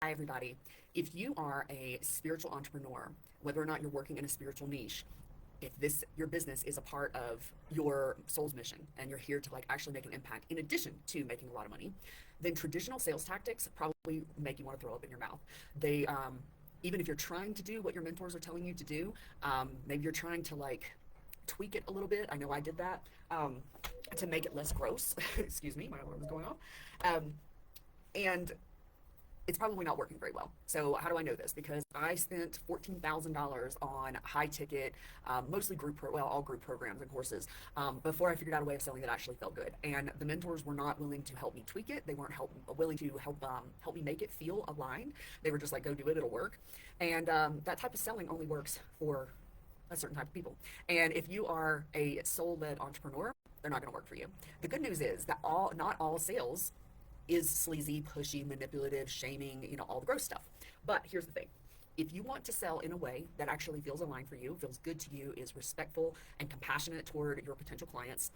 Hi, everybody. If you are a spiritual entrepreneur, whether or not you're working in a spiritual niche, if this your business is a part of your soul's mission and you're here to like actually make an impact in addition to making a lot of money, then traditional sales tactics probably make you want to throw up in your mouth. They even if you're trying to do what your mentors are telling you to do, maybe you're trying to like tweak it a little bit. I know I did that to make it less gross. Excuse me, my alarm was going off. And it's probably not working very well. So how do I know this? Because I spent $14,000 on high ticket, mostly all group programs and courses before I figured out a way of selling that actually felt good. And the mentors were not willing to help me tweak it. They weren't willing to help me make it feel aligned. They were just like, go do it, it'll work. And that type of selling only works for a certain type of people. And if you are a soul-led entrepreneur, they're not going to work for you. The good news is that not all sales is sleazy, pushy, manipulative, shaming, all the gross stuff. But here's the thing. If you want to sell in a way that actually feels aligned for you, feels good to you, is respectful and compassionate toward your potential clients,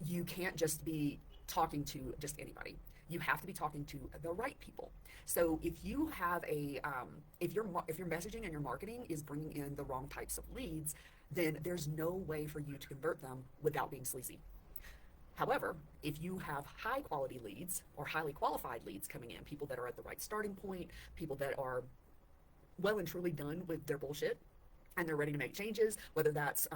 you can't just be talking to just anybody. You have to be talking to the right people. So if you have if your messaging and your marketing is bringing in the wrong types of leads, then there's no way for you to convert them without being sleazy. However, if you have high quality leads or highly qualified leads coming in, people that are at the right starting point, people that are well and truly done with their bullshit and they're ready to make changes, whether that's,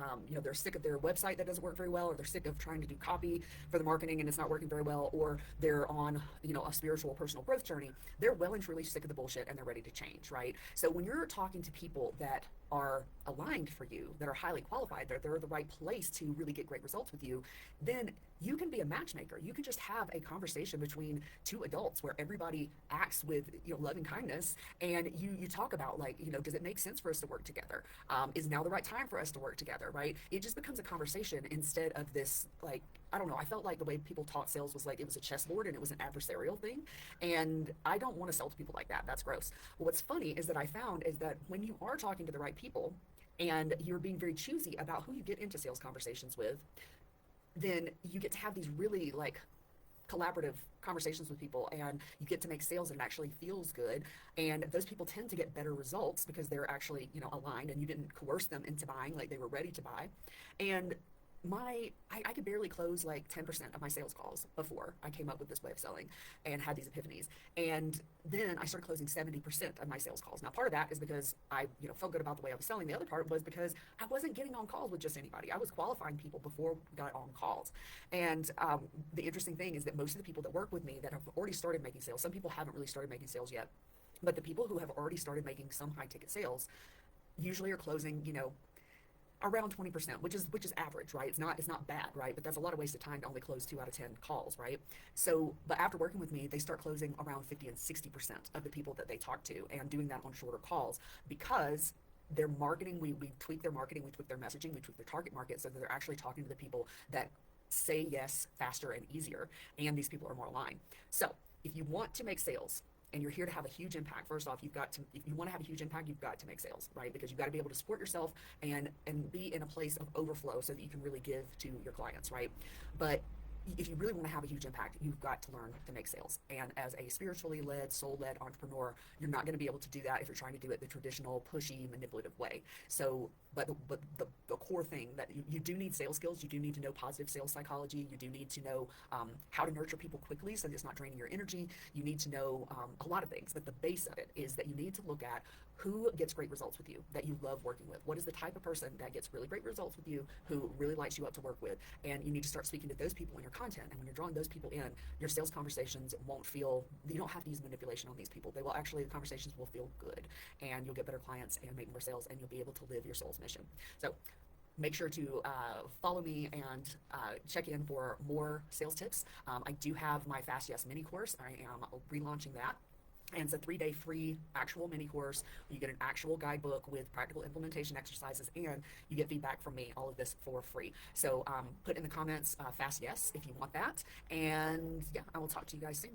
they're sick of their website that doesn't work very well, or they're sick of trying to do copy for the marketing and it's not working very well, or they're on, a spiritual personal growth journey, they're well and truly sick of the bullshit and they're ready to change, right? So when you're talking to people that are aligned for you, that are highly qualified, they're the right place to really get great results with you, then you can be a matchmaker. You can just have a conversation between two adults where everybody acts with love and kindness, and you talk about like, does it make sense for us to work together? Is now the right time for us to work together, right? It just becomes a conversation instead of this, like, I don't know, I felt like the way people taught sales was like it was a chessboard and it was an adversarial thing, and I don't want to sell to people like that. That's gross. Well, what's funny is that I found is that when you are talking to the right people and you're being very choosy about who you get into sales conversations with, then you get to have these really like collaborative conversations with people, and you get to make sales and it actually feels good, and those people tend to get better results because they're actually aligned and you didn't coerce them into buying, like they were ready to buy. And I could barely close like 10% of my sales calls before I came up with this way of selling and had these epiphanies. And then I started closing 70% of my sales calls. Now, part of that is because I felt good about the way I was selling. The other part was because I wasn't getting on calls with just anybody. I was qualifying people before we got on calls. And the interesting thing is that most of the people that work with me that have already started making sales, some people haven't really started making sales yet, but the people who have already started making some high ticket sales usually are closing, around 20%, which is average, right? It's not bad, right? But that's a lot of wasted time to only close 2 out of 10 calls, right? So, but after working with me, they start closing around 50 and 60% of the people that they talk to, and doing that on shorter calls because their marketing, we tweak their marketing, we tweak their messaging, we tweak their target market so that they're actually talking to the people that say yes faster and easier, and these people are more aligned. So if you want to make sales, and you're here to have a huge impact, first off, if you want to have a huge impact, you've got to make sales, right? Because you've got to be able to support yourself and be in a place of overflow so that you can really give to your clients, right? But if you really want to have a huge impact, you've got to learn to make sales. And as a spiritually led, soul-led entrepreneur, you're not going to be able to do that if you're trying to do it the traditional, pushy, manipulative way. So, but the core thing that you do need sales skills, you do need to know positive sales psychology, you do need to know how to nurture people quickly so that it's not draining your energy, you need to know a lot of things, but the base of it is that you need to look at who gets great results with you, that you love working with. What is the type of person that gets really great results with you, who really lights you up to work with? And you need to start speaking to those people in your content. And when you're drawing those people in, your sales conversations won't feel, you don't have to use manipulation on these people. They will actually, the conversations will feel good, and you'll get better clients and make more sales, and you'll be able to live your soul's mission. So make sure to follow me and check in for more sales tips. I do have my Fast Yes mini course. I am relaunching that. And it's a 3-day free actual mini course. You get an actual guidebook with practical implementation exercises, and you get feedback from me, all of this for free. So put in the comments Fast Yes if you want that. And yeah, I will talk to you guys soon.